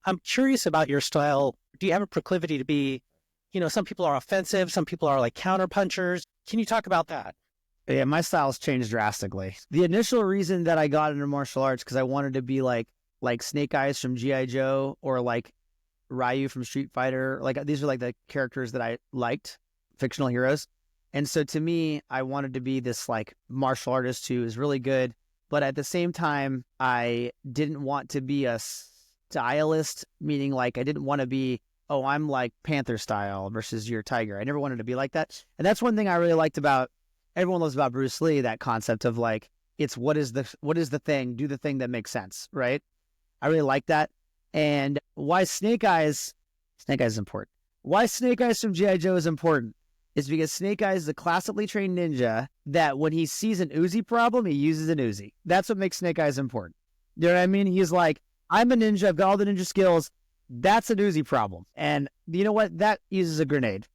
I'm curious about your style. Do you have a proclivity to be, some people are offensive, some people are like counter punchers. Can you talk about that? Yeah, my style's changed drastically. The initial reason that I got into martial arts because I wanted to be like Snake Eyes from G.I. Joe or like Ryu from Street Fighter. Like these are like the characters that I liked, fictional heroes. And so to me, I wanted to be this like martial artist who is really good. But at the same time, I didn't want to be a stylist, meaning like I didn't want to be, oh, I'm like Panther style versus your tiger. I never wanted to be like that. And that's one thing I really liked about everyone loves about Bruce Lee, that concept of like, it's what is the thing, do the thing that makes sense, right? I really like that. And why Snake Eyes is important. Why Snake Eyes from G.I. Joe is important is because Snake Eyes is a classically trained ninja that when he sees an Uzi problem, he uses an Uzi. That's what makes Snake Eyes important. You know what I mean? He's like, I'm a ninja, I've got all the ninja skills. That's an Uzi problem. And you know what? That uses a grenade.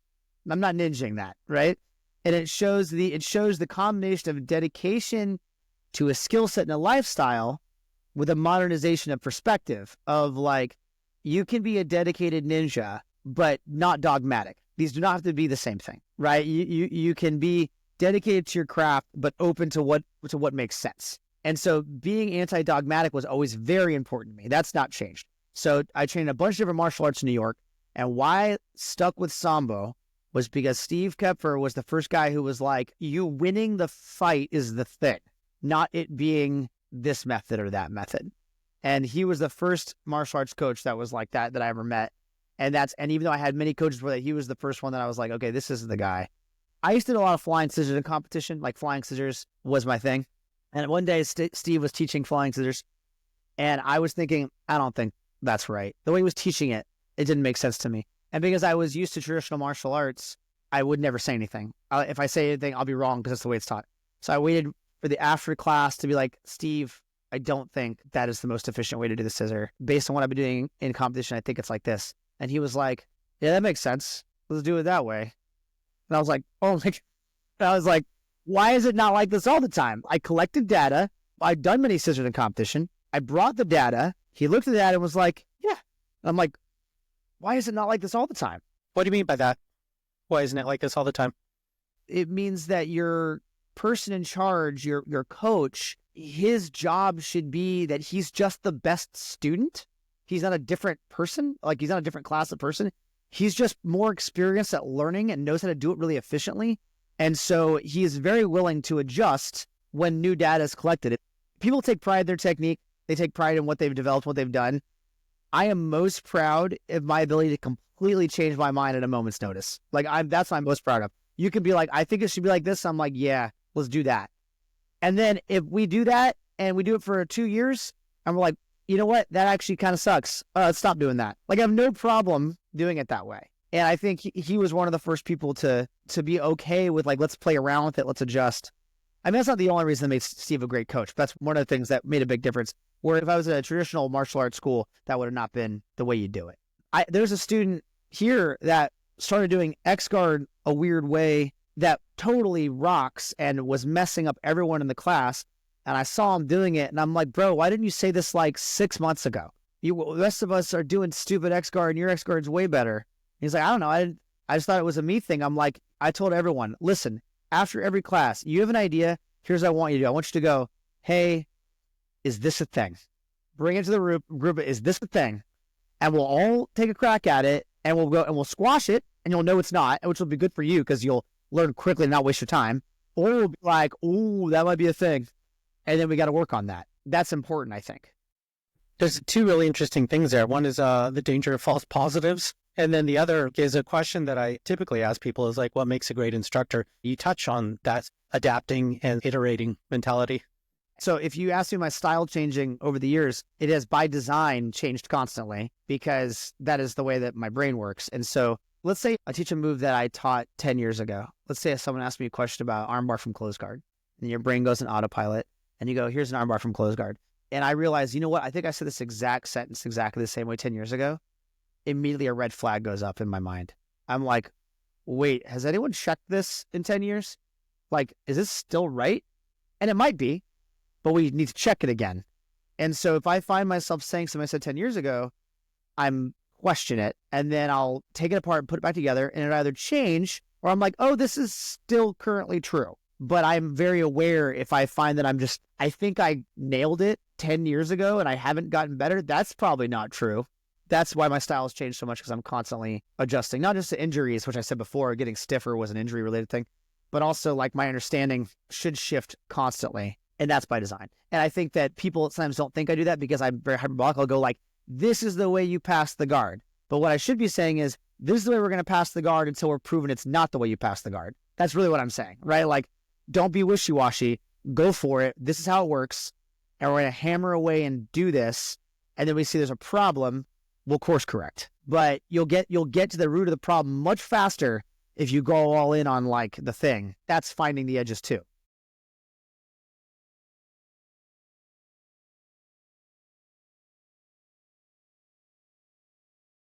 I'm not ninjing that, right? And it shows the combination of dedication to a skill set and a lifestyle with a modernization of perspective of like, you can be a dedicated ninja, but not dogmatic. These do not have to be the same thing, right? You can be dedicated to your craft, but open to what makes sense. And so being anti-dogmatic was always very important to me. That's not changed. So I trained a bunch of different martial arts in New York. And why I stuck with Sambo was because Steve Kepfer was the first guy who was like, you winning the fight is the thing, not it being this method or that method. And he was the first martial arts coach that was like that I ever met. And even though I had many coaches before that, he was the first one that I was like, okay, this is the guy. I used to do a lot of flying scissors in competition. Like flying scissors was my thing. And one day Steve was teaching flying scissors and I was thinking, I don't think that's right. The way he was teaching it, it didn't make sense to me. And because I was used to traditional martial arts, I would never say anything. If I say anything, I'll be wrong because that's the way it's taught. So I waited for the after class to be like, Steve, I don't think that is the most efficient way to do the scissor. Based on what I've been doing in competition, I think it's like this. And he was like, yeah, that makes sense. Let's do it that way. And I was like, oh my God. I was like, why is it not like this all the time? I collected data. I've done many scissors in competition. I brought the data. He looked at the data and was like, yeah. And I'm like, why is it not like this all the time? What do you mean by that? Why isn't it like this all the time? It means that your person in charge, your coach, his job should be that he's just the best student. He's not a different person. Like he's not a different class of person. He's just more experienced at learning and knows how to do it really efficiently. And so he is very willing to adjust when new data is collected. People take pride in their technique. They take pride in what they've developed, what they've done. I am most proud of my ability to completely change my mind at a moment's notice. Like that's what I'm most proud of. You can be like, I think it should be like this. I'm like, yeah, let's do that. And then if we do that and we do it for 2 years and we're like, you know what? That actually kind of sucks. Let's stop doing that. Like I have no problem doing it that way. And I think he was one of the first people to be okay with like, let's play around with it. Let's adjust. I mean, that's not the only reason that made Steve a great coach. But that's one of the things that made a big difference. Where if I was at a traditional martial arts school, that would have not been the way you do it. There's a student here that started doing X-Guard a weird way that totally rocks and was messing up everyone in the class. And I saw him doing it and I'm like, bro, why didn't you say this like 6 months ago? The rest of us are doing stupid X-Guard and your X-Guard's way better. He's like, I don't know. I just thought it was a me thing. I'm like, I told everyone, listen, after every class, you have an idea. Here's what I want you to do. I want you to go, hey, is this a thing? Bring it to the group. Is this a thing? And we'll all take a crack at it and we'll go and we'll squash it and you'll know it's not, which will be good for you because you'll learn quickly and not waste your time. Or we'll be like, ooh, that might be a thing. And then we got to work on that. That's important, I think. There's two really interesting things there. One is the danger of false positives. And then the other is a question that I typically ask people is like, what makes a great instructor? You touch on that adapting and iterating mentality. So if you ask me my style changing over the years, it has by design changed constantly because that is the way that my brain works. And so let's say I teach a move that I taught 10 years ago. Let's say if someone asked me a question about armbar from close guard and your brain goes in autopilot and you go, here's an armbar from close guard. And I realize, you know what? I think I said this exact sentence exactly the same way 10 years ago. Immediately a red flag goes up in my mind. I'm like, wait, has anyone checked this in 10 years? Like, is this still right? And it might be, but we need to check it again. And so if I find myself saying something I said 10 years ago, I'm question it, and then I'll take it apart and put it back together, and it either change or I'm like, oh, this is still currently true. But I'm very aware if I find that I think I nailed it 10 years ago and I haven't gotten better, that's probably not true. That's why my style has changed so much, because I'm constantly adjusting, not just to injuries, which I said before, getting stiffer was an injury related thing, but also like my understanding should shift constantly. And that's by design. And I think that people sometimes don't think I do that because I'm very hyperbolic. I'll go like, this is the way you pass the guard. But what I should be saying is, this is the way we're going to pass the guard until we're proven it's not the way you pass the guard. That's really what I'm saying, right? Like, don't be wishy-washy. Go for it. This is how it works. And we're going to hammer away and do this. And then we see there's a problem, we'll course correct. But you'll get to the root of the problem much faster if you go all in on like the thing. That's finding the edges too.